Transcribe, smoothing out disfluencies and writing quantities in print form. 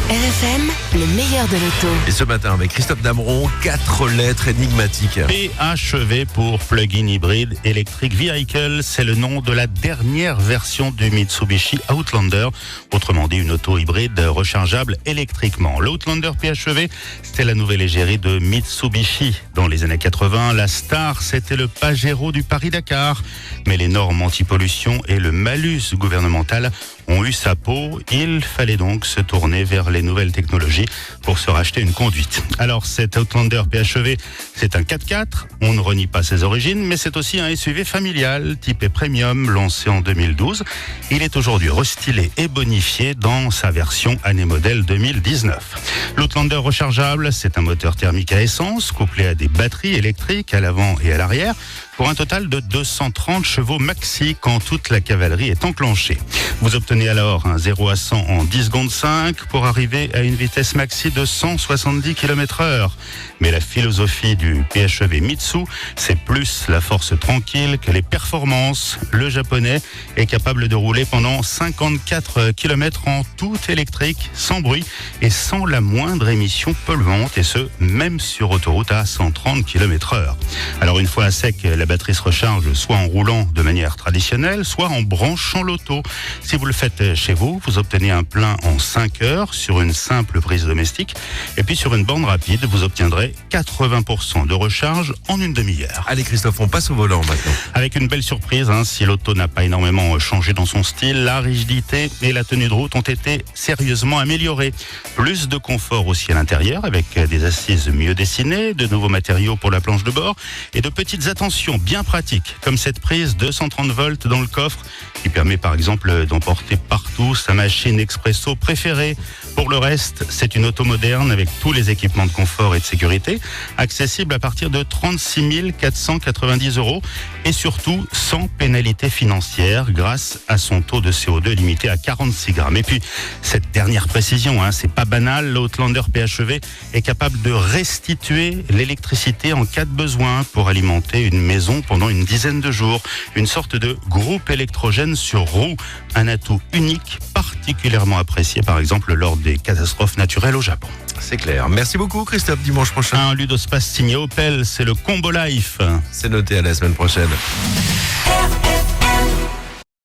RFM, le meilleur de l'auto. Et ce matin, avec Christophe Dameron, 4 lettres énigmatiques. PHEV pour Plug-in Hybrid Electric Vehicle, c'est le nom de la dernière version du Mitsubishi Outlander, autrement dit une auto hybride rechargeable électriquement. L'Outlander PHEV, c'était la nouvelle égérie de Mitsubishi. Dans les années 80, la star, c'était le Pajero du Paris-Dakar. Mais les normes anti-pollution et le malus gouvernemental ont eu sa peau. Il fallait donc se tourner vers les nouvelles technologies pour se racheter une conduite. Alors cet Outlander PHEV, c'est un 4x4, on ne renie pas ses origines, mais c'est aussi un SUV familial, typé premium, lancé en 2012. Il est aujourd'hui restylé et bonifié dans sa version année modèle 2019. L'Outlander rechargeable, c'est un moteur thermique à essence, couplé à des batteries électriques à l'avant et à l'arrière, pour un total de 230 chevaux maxi quand toute la cavalerie est enclenchée. Vous obtenez alors un 0 à 100 en 10 secondes 5 pour arriver à une vitesse maxi de 170 km/h. Mais la philosophie du PHEV Mitsu, c'est plus la force tranquille que les performances. Le japonais est capable de rouler pendant 54 km en tout électrique, sans bruit et sans la moindre émission polluante, et ce, même sur autoroute à 130 km/h. Alors une fois à sec, la batterie se recharge soit en roulant de manière traditionnelle, soit en branchant l'auto. Si vous le faites chez vous, vous obtenez un plein en 5 heures sur une simple prise domestique. Et puis sur une borne rapide, vous obtiendrez 80% de recharge en une demi-heure. Allez Christophe, on passe au volant maintenant. Avec une belle surprise, si l'auto n'a pas énormément changé dans son style, la rigidité et la tenue de route ont été sérieusement améliorées. Plus de confort aussi à l'intérieur, avec des assises mieux dessinées, de nouveaux matériaux pour la planche de bord et de petites attentions bien pratiques, comme cette prise 230 volts dans le coffre qui permet par exemple d'emporter partout sa machine expresso préférée. Pour le reste, c'est une auto moderne avec tous les équipements de confort et de sécurité, accessible à partir de 36 490 € et surtout sans pénalité financière grâce à son taux de CO2 limité à 46 grammes. Et puis, cette dernière précision, c'est pas banal, l'Outlander PHEV est capable de restituer l'électricité en cas de besoin pour alimenter une maison pendant une dizaine de jours. Une sorte de groupe électrogène sur roue, un atout unique, particulièrement apprécié par exemple lors des catastrophes naturelles au Japon. C'est clair. Merci beaucoup Christophe, dimanche prochain. Un Ludospace signé Opel, c'est le Combo Life. C'est noté, à la semaine prochaine.